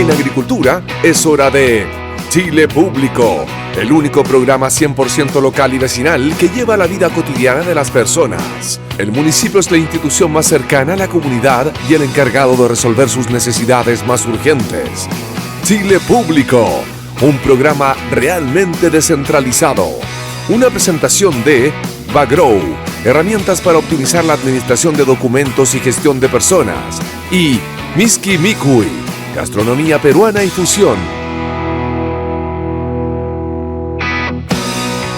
En agricultura es hora de Chile Público, el único programa 100% local y vecinal que lleva la vida cotidiana de las personas. El municipio es la institución más cercana a la comunidad y el encargado de resolver sus necesidades más urgentes. Chile Público, un programa realmente descentralizado. Una presentación de Bagrow, herramientas para optimizar la administración de documentos y gestión de personas. Y Miski Mikui, gastronomía peruana y fusión.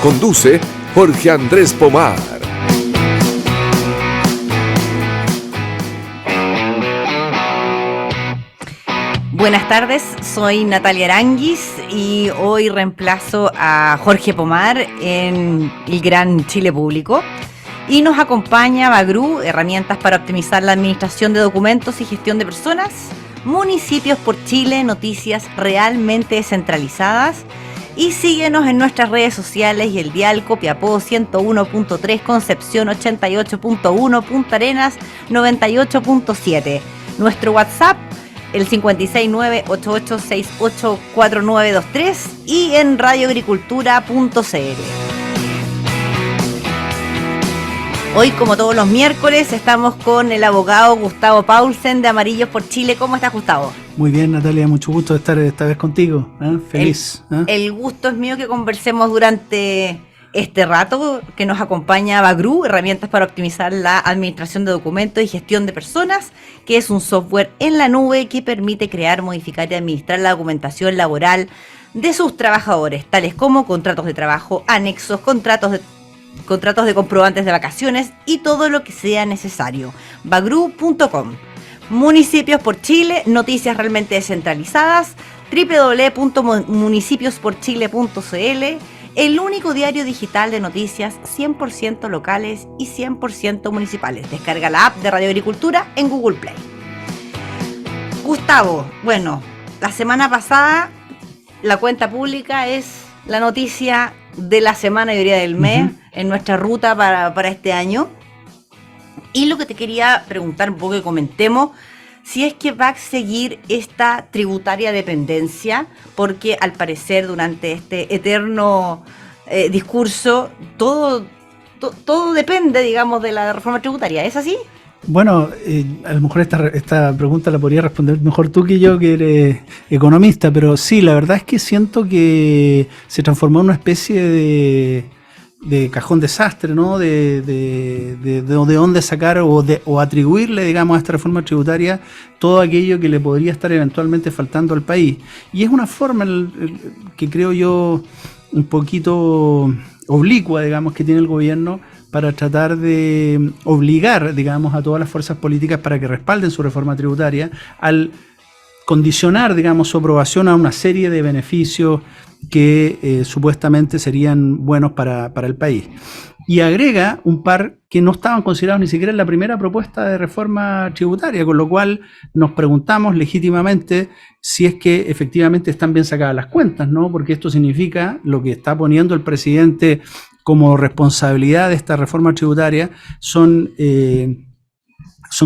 Conduce Jorge Andrés Pomar. Buenas tardes, soy Natalia Aranguis y hoy reemplazo a Jorge Pomar en el Gran Chile Público. Y nos acompaña Bagrow, herramientas para optimizar la administración de documentos y gestión de personas. Municipios por Chile, noticias realmente descentralizadas. Y síguenos en nuestras redes sociales y el dial Copiapó 101.3, Concepción 88.1, Punta Arenas 98.7. Nuestro WhatsApp, el 569-8868-4923 y en radioagricultura.cl. Hoy, como todos los miércoles, estamos con el abogado Gustavo Paulsen de Amarillos por Chile. ¿Cómo estás, Gustavo? Muy bien, Natalia, mucho gusto de estar esta vez contigo. Feliz. El gusto es mío que conversemos durante este rato que nos acompaña Bagrow, herramientas para optimizar la administración de documentos y gestión de personas, que es un software en la nube que permite crear, modificar y administrar la documentación laboral de sus trabajadores, tales como contratos de trabajo, anexos, contratos de comprobantes de vacaciones y todo lo que sea necesario. Bagrow.com. Municipios por Chile, noticias realmente descentralizadas. www.municipiosporchile.cl, el único diario digital de noticias 100% locales y 100% municipales. Descarga la app de Radio Agricultura en Google Play. Gustavo, bueno, la semana pasada la cuenta pública es la noticia de la semana y día del mes en nuestra ruta para este año. Y lo que te quería preguntar un poco, que comentemos si es que va a seguir esta tributaria dependencia, porque al parecer durante este eterno discurso todo depende, digamos, de la reforma tributaria. ¿Es así? Bueno, a lo mejor esta pregunta la podría responder mejor tú que yo, que eres economista, pero sí, la verdad es que siento que se transformó en una especie de cajón desastre, ¿no? De dónde sacar o atribuirle, digamos, a esta reforma tributaria todo aquello que le podría estar eventualmente faltando al país. Y es una forma que creo yo un poquito oblicua, digamos, que tiene el gobierno para tratar de obligar, digamos, a todas las fuerzas políticas para que respalden su reforma tributaria, al condicionar, digamos, su aprobación a una serie de beneficios que supuestamente serían buenos para el país. Y agrega un par que no estaban considerados ni siquiera en la primera propuesta de reforma tributaria, con lo cual nos preguntamos legítimamente si es que efectivamente están bien sacadas las cuentas, ¿no? Porque esto significa lo que está poniendo el presidente como responsabilidad de esta reforma tributaria son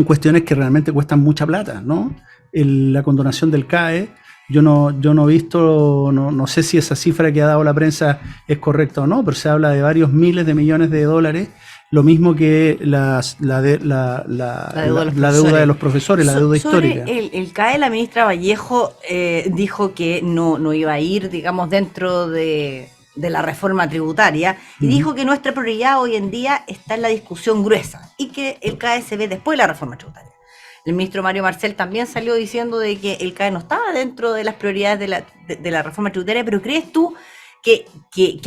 cuestiones que realmente cuestan mucha plata, ¿no? La condonación del CAE, yo no he visto, no sé si esa cifra que ha dado la prensa es correcta o no, pero se habla de varios miles de millones de dólares, lo mismo que la deuda de los profesores, la deuda histórica. El CAE, la ministra Vallejo dijo que no iba a ir, digamos, dentro de la reforma tributaria, y dijo que nuestra prioridad hoy en día está en la discusión gruesa y que el CAE se ve después de la reforma tributaria. El ministro Mario Marcel también salió diciendo de que el CAE no estaba dentro de las prioridades de la reforma tributaria, pero ¿crees tú que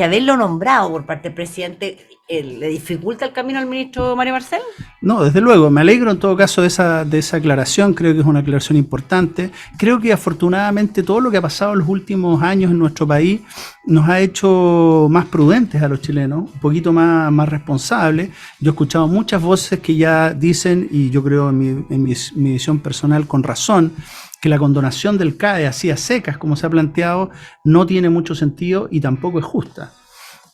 haberlo nombrado por parte del presidente le dificulta el camino al ministro Mario Marcel? No, desde luego, me alegro en todo caso de esa aclaración, creo que es una aclaración importante. Creo que afortunadamente todo lo que ha pasado en los últimos años en nuestro país nos ha hecho más prudentes a los chilenos, un poquito más responsables. Yo he escuchado muchas voces que ya dicen, y yo creo en mi visión personal con razón, que la condonación del CAE así a secas como se ha planteado no tiene mucho sentido y tampoco es justa.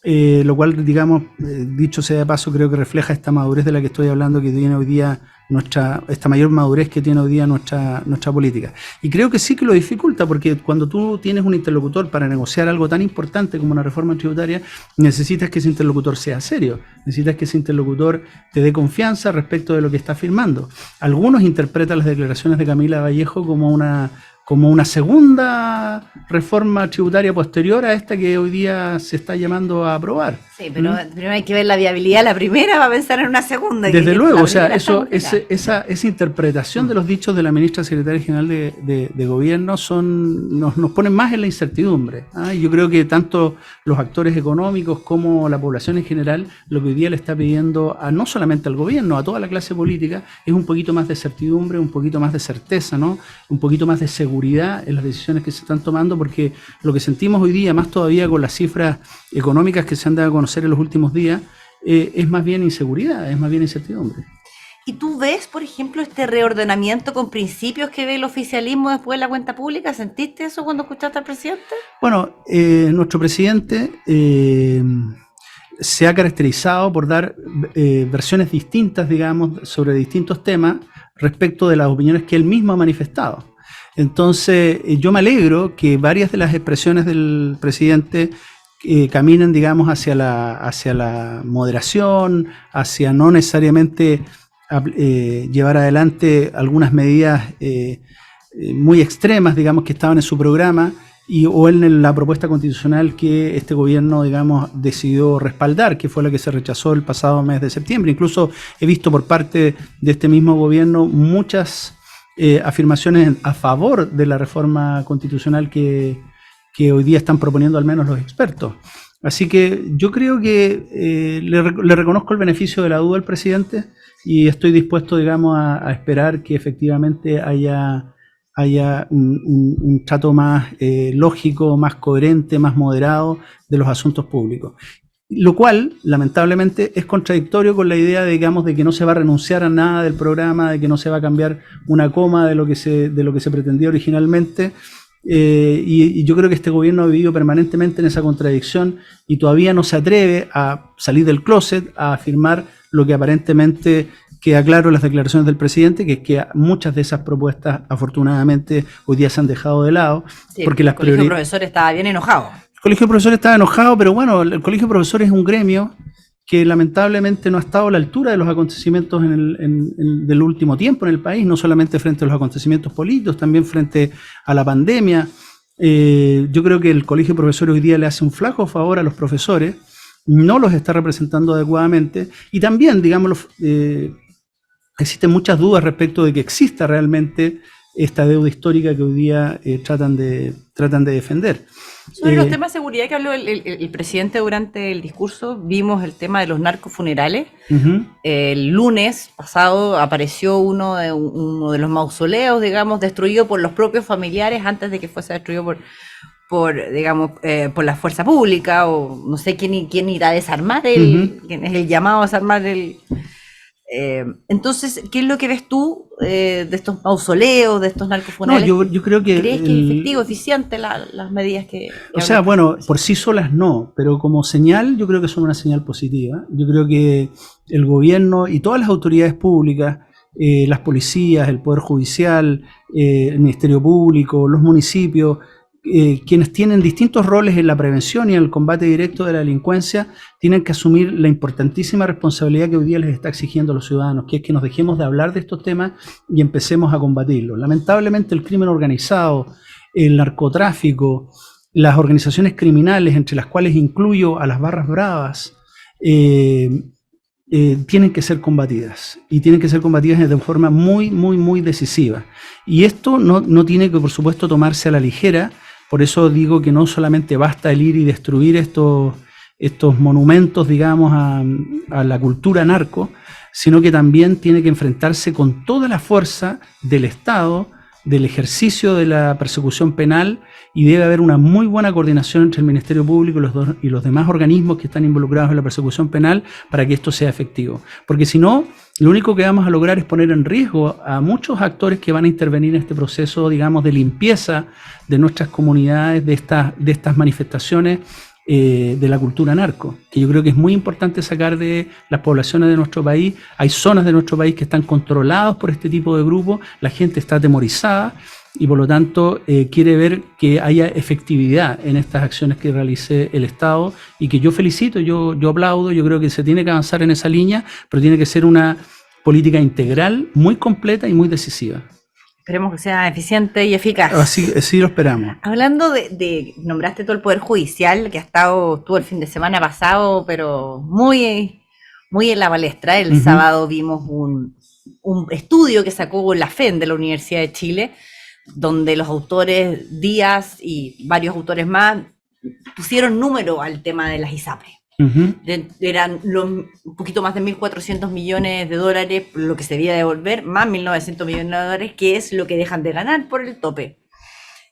lo cual, digamos, dicho sea de paso, creo que refleja esta madurez de la que estoy hablando, que tiene hoy día esta mayor madurez que tiene hoy día nuestra política. Y creo que sí que lo dificulta, porque cuando tú tienes un interlocutor para negociar algo tan importante como una reforma tributaria, necesitas que ese interlocutor sea serio, necesitas que ese interlocutor te dé confianza respecto de lo que está firmando. Algunos interpretan las declaraciones de Camila Vallejo como una segunda reforma tributaria posterior a esta que hoy día se está llamando a aprobar. Sí, pero primero hay que ver la viabilidad. La primera va a pensar en una segunda. Desde luego, o sea, esa interpretación de los dichos de la ministra secretaria general de Gobierno nos ponen más en la incertidumbre. Yo creo que tanto los actores económicos como la población en general, lo que hoy día le está pidiendo no solamente al gobierno, a toda la clase política, es un poquito más de certidumbre, un poquito más de certeza, ¿no? Un poquito más de seguridad en las decisiones que se están tomando, porque lo que sentimos hoy día, más todavía con las cifras económicas que se han dado a conocer en los últimos días, es más bien inseguridad, es más bien incertidumbre. ¿Y tú ves, por ejemplo, este reordenamiento con principios que ve el oficialismo después de la cuenta pública? ¿Sentiste eso cuando escuchaste al presidente? Bueno, nuestro presidente se ha caracterizado por dar versiones distintas, digamos, sobre distintos temas respecto de las opiniones que él mismo ha manifestado. Entonces, yo me alegro que varias de las expresiones del presidente caminen, digamos, hacia la moderación, hacia no necesariamente llevar adelante algunas medidas muy extremas, digamos, que estaban en su programa, o en la propuesta constitucional que este gobierno, digamos, decidió respaldar, que fue la que se rechazó el pasado mes de septiembre. Incluso he visto por parte de este mismo gobierno muchas afirmaciones a favor de la reforma constitucional que hoy día están proponiendo al menos los expertos. Así que yo creo que le reconozco el beneficio de la duda al presidente y estoy dispuesto, digamos, a esperar que efectivamente haya un trato más lógico, más coherente, más moderado de los asuntos públicos. Lo cual, lamentablemente, es contradictorio con la idea, digamos, de que no se va a renunciar a nada del programa, de que no se va a cambiar una coma de lo que se pretendía originalmente. Y yo creo que este gobierno ha vivido permanentemente en esa contradicción y todavía no se atreve a salir del closet, a afirmar lo que aparentemente queda claro en las declaraciones del presidente, que es que muchas de esas propuestas, afortunadamente, hoy día se han dejado de lado. Sí, porque el colegio de profesores estaba bien enojado. El colegio de profesores estaba enojado, pero bueno, el colegio de profesores es un gremio que lamentablemente no ha estado a la altura de los acontecimientos del último tiempo en el país, no solamente frente a los acontecimientos políticos, también frente a la pandemia. Yo creo que el colegio de profesores hoy día le hace un flaco favor a los profesores, no los está representando adecuadamente, y también, digamos, existen muchas dudas respecto de que exista realmente esta deuda histórica que hoy día tratan de defender. Sobre los temas de seguridad que habló el presidente durante el discurso, vimos el tema de los narcofunerales. El lunes pasado apareció uno de los mausoleos, digamos, destruido por los propios familiares antes de que fuese destruido por la fuerza pública, o no sé quién irá a desarmar quién es el llamado a desarmar el... Entonces, ¿qué es lo que ves tú de estos mausoleos, de estos narcofunerales? No, yo creo que... ¿Crees que es efectivo, eficiente las medidas que... O sea, bueno, por sí solas no, pero como señal yo creo que son una señal positiva. Yo creo que el gobierno y todas las autoridades públicas, las policías, el Poder Judicial, el Ministerio Público, los municipios, quienes tienen distintos roles en la prevención y en el combate directo de la delincuencia, tienen que asumir la importantísima responsabilidad que hoy día les está exigiendo a los ciudadanos, que es que nos dejemos de hablar de estos temas y empecemos a combatirlos. Lamentablemente el crimen organizado, el narcotráfico, las organizaciones criminales, entre las cuales incluyo a las barras bravas, tienen que ser combatidas, y tienen que ser combatidas de forma muy, muy, muy decisiva. Y esto no tiene que, por supuesto, tomarse a la ligera. Por eso digo que no solamente basta el ir y destruir estos monumentos, digamos, a la cultura narco, sino que también tiene que enfrentarse con toda la fuerza del Estado, del ejercicio de la persecución penal, y debe haber una muy buena coordinación entre el Ministerio Público y los demás organismos que están involucrados en la persecución penal para que esto sea efectivo. Porque si no, lo único que vamos a lograr es poner en riesgo a muchos actores que van a intervenir en este proceso, digamos, de limpieza de nuestras comunidades, de estas manifestaciones de la cultura narco, que yo creo que es muy importante sacar de las poblaciones de nuestro país. Hay zonas de nuestro país que están controladas por este tipo de grupos, la gente está atemorizada y por lo tanto quiere ver que haya efectividad en estas acciones que realice el Estado y que yo felicito, yo aplaudo, yo creo que se tiene que avanzar en esa línea, pero tiene que ser una política integral, muy completa y muy decisiva. Esperemos que sea eficiente y eficaz. Así lo esperamos. Hablando nombraste todo el Poder Judicial, que estuvo el fin de semana pasado, pero muy, muy en la palestra. El sábado vimos un estudio que sacó la FEN de la Universidad de Chile, donde los autores Díaz y varios autores más pusieron número al tema de las ISAPRES. Eran un poquito más de 1.400 millones de dólares lo que se debía devolver, más 1.900 millones de dólares, que es lo que dejan de ganar por el tope.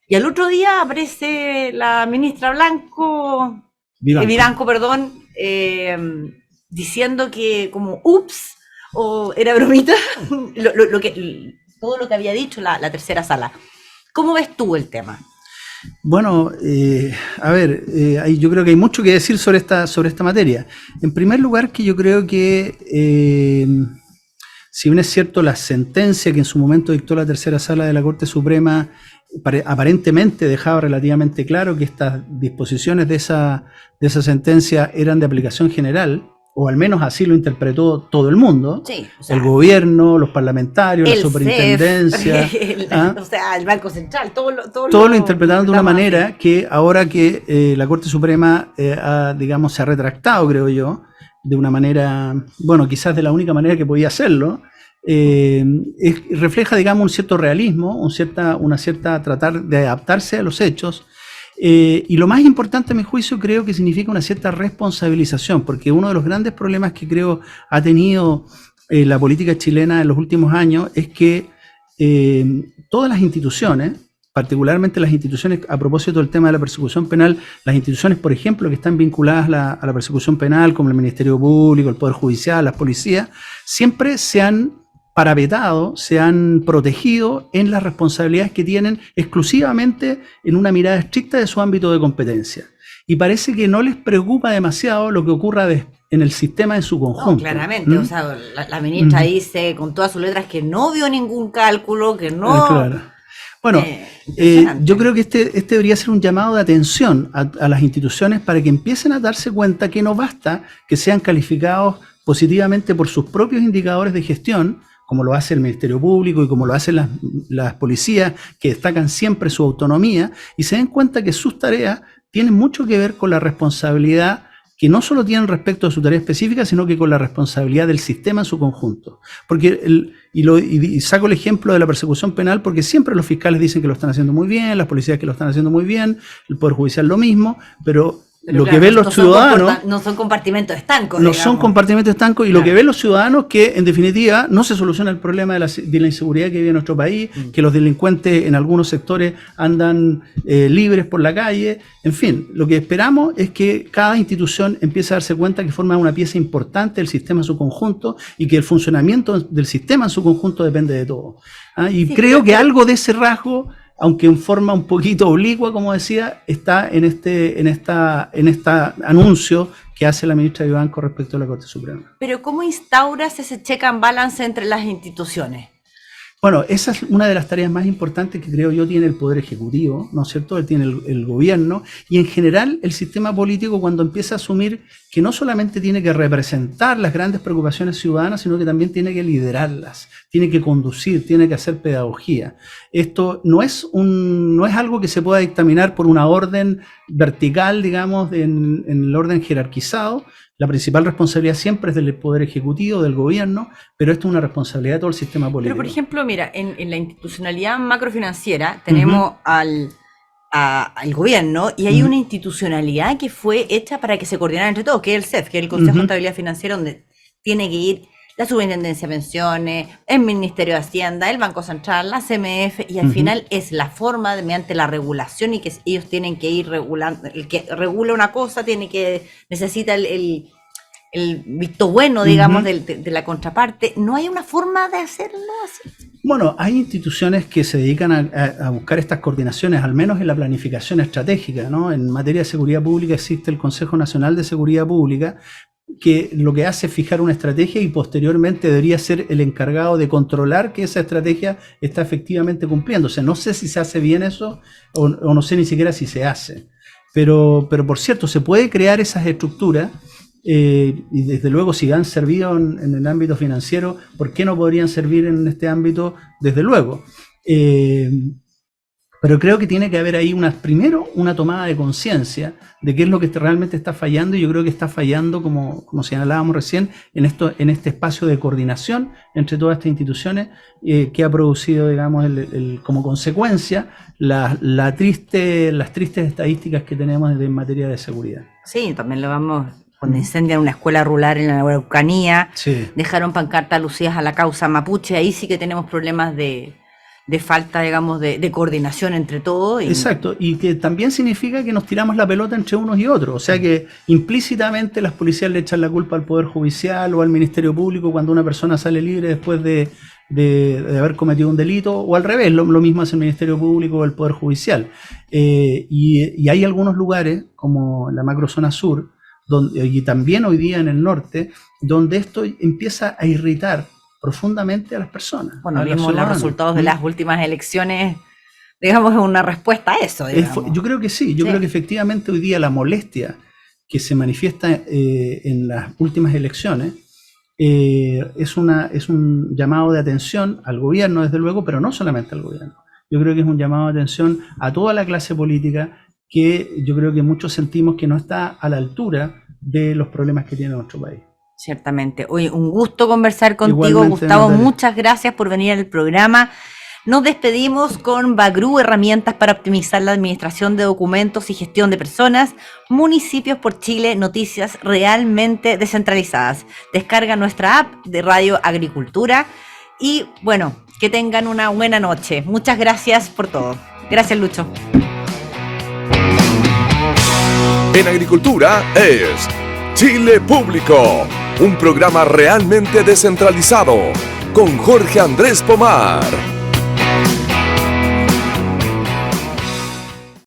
Y al otro día aparece la ministra Vivanco, diciendo que como ups, o era bromita, todo lo que había dicho la tercera sala. ¿Cómo ves tú el tema? Bueno, yo creo que hay mucho que decir sobre esta materia. En primer lugar, que yo creo que, si bien es cierto, la sentencia que en su momento dictó la tercera sala de la Corte Suprema aparentemente dejaba relativamente claro que estas disposiciones de esa sentencia eran de aplicación general, o al menos así lo interpretó todo el mundo, sí, o sea, el gobierno, los parlamentarios, la superintendencia, el Banco Central, todo lo interpretaron de una manera que ahora que la Corte Suprema se ha retractado, creo yo, de una manera, bueno, quizás de la única manera que podía hacerlo, refleja, digamos, un cierto realismo, una cierta tratar de adaptarse a los hechos. Y lo más importante a mi juicio creo que significa una cierta responsabilización, porque uno de los grandes problemas que creo ha tenido la política chilena en los últimos años es que todas las instituciones, particularmente las instituciones, a propósito del tema de la persecución penal, las instituciones, por ejemplo, que están vinculadas a la persecución penal, como el Ministerio Público, el Poder Judicial, las policías, siempre se han parapetado, se han protegido en las responsabilidades que tienen exclusivamente en una mirada estricta de su ámbito de competencia. Y parece que no les preocupa demasiado lo que ocurra en el sistema en su conjunto. No, claramente, o sea, la ministra dice con todas sus letras que no vio ningún cálculo, que no... Claro. Bueno, yo creo que este debería ser un llamado de atención a las instituciones para que empiecen a darse cuenta que no basta que sean calificados positivamente por sus propios indicadores de gestión, como lo hace el Ministerio Público y como lo hacen las policías, que destacan siempre su autonomía, y se den cuenta que sus tareas tienen mucho que ver con la responsabilidad que no solo tienen respecto a su tarea específica, sino que con la responsabilidad del sistema en su conjunto. Porque y saco el ejemplo de la persecución penal, porque siempre los fiscales dicen que lo están haciendo muy bien, las policías que lo están haciendo muy bien, el Poder Judicial lo mismo, pero lo que ven los ciudadanos... No son compartimentos estancos. No son compartimentos estancos, y lo que ven los ciudadanos que, en definitiva, no se soluciona el problema de la inseguridad que vive en nuestro país, que los delincuentes en algunos sectores andan libres por la calle. En fin, lo que esperamos es que cada institución empiece a darse cuenta que forma una pieza importante del sistema en su conjunto y que el funcionamiento del sistema en su conjunto depende de todo. Y creo que algo de ese rasgo, aunque en forma un poquito oblicua, como decía, está en este anuncio que hace la ministra Vivanco respecto a la Corte Suprema. Pero ¿cómo instauras ese check and balance entre las instituciones? Bueno, esa es una de las tareas más importantes que creo yo tiene el Poder Ejecutivo, ¿no es cierto? Tiene el gobierno, y en general el sistema político, cuando empieza a asumir que no solamente tiene que representar las grandes preocupaciones ciudadanas, sino que también tiene que liderarlas, tiene que conducir, tiene que hacer pedagogía. Esto no es algo que se pueda dictaminar por una orden vertical, digamos, en el orden jerarquizado. La principal responsabilidad siempre es del Poder Ejecutivo, del gobierno, pero esto es una responsabilidad de todo el sistema político. Pero, por ejemplo, mira, en la institucionalidad macrofinanciera tenemos al gobierno, y hay una institucionalidad que fue hecha para que se coordinara entre todos, que es el CEF, que es el Consejo de Estabilidad Financiera, donde tiene que ir la Superintendencia de Pensiones, el Ministerio de Hacienda, el Banco Central, la CMF, y al final es la forma mediante la regulación, y que ellos tienen que ir regulando. El que regula una cosa necesita el el visto bueno, digamos, de la contraparte. ¿No hay una forma de hacerlo así? Bueno, hay instituciones que se dedican a buscar estas coordinaciones, al menos en la planificación estratégica, ¿no? En materia de seguridad pública existe el Consejo Nacional de Seguridad Pública, que lo que hace es fijar una estrategia y posteriormente debería ser el encargado de controlar que esa estrategia está efectivamente cumpliéndose. No sé si se hace bien eso o no sé ni siquiera si se hace. Pero por cierto, se puede crear esas estructuras y desde luego si han servido en el ámbito financiero, ¿por qué no podrían servir en este ámbito? Desde luego. Pero creo que tiene que haber ahí primero una tomada de conciencia de qué es lo que realmente está fallando, y yo creo que está fallando, como señalábamos recién, en este espacio de coordinación entre todas estas instituciones que ha producido, digamos, como consecuencia las tristes estadísticas que tenemos en materia de seguridad. Sí, también lo vamos... Cuando incendian una escuela rural en la Araucanía, sí. Dejaron pancartas lucidas a la causa mapuche, ahí sí que tenemos problemas de falta, digamos, de coordinación entre todos. Exacto, y que también significa que nos tiramos la pelota entre unos y otros, o sea que implícitamente las policías le echan la culpa al Poder Judicial o al Ministerio Público cuando una persona sale libre después de haber cometido un delito, o al revés, lo mismo hace el Ministerio Público o el Poder Judicial. Y hay algunos lugares, como la macrozona sur, y también hoy día en el norte, donde esto empieza a irritar profundamente a las personas. Bueno, vimos los resultados de las últimas elecciones, digamos, es una respuesta a eso. Yo creo que sí, creo que efectivamente hoy día la molestia que se manifiesta en las últimas elecciones es un llamado de atención al gobierno, desde luego, pero no solamente al gobierno. Yo creo que es un llamado de atención a toda la clase política, que yo creo que muchos sentimos que no está a la altura de los problemas que tiene nuestro país. Ciertamente. Oye, un gusto conversar contigo, igualmente, Gustavo. Natalia, muchas gracias por venir al programa. Nos despedimos con Bagru, herramientas para optimizar la administración de documentos y gestión de personas. Municipios por Chile, noticias realmente descentralizadas. Descarga nuestra app de Radio Agricultura y, bueno, que tengan una buena noche. Muchas gracias por todo. Gracias, Lucho. En Agricultura es Chile Público, un programa realmente descentralizado con Jorge Andrés Pomar.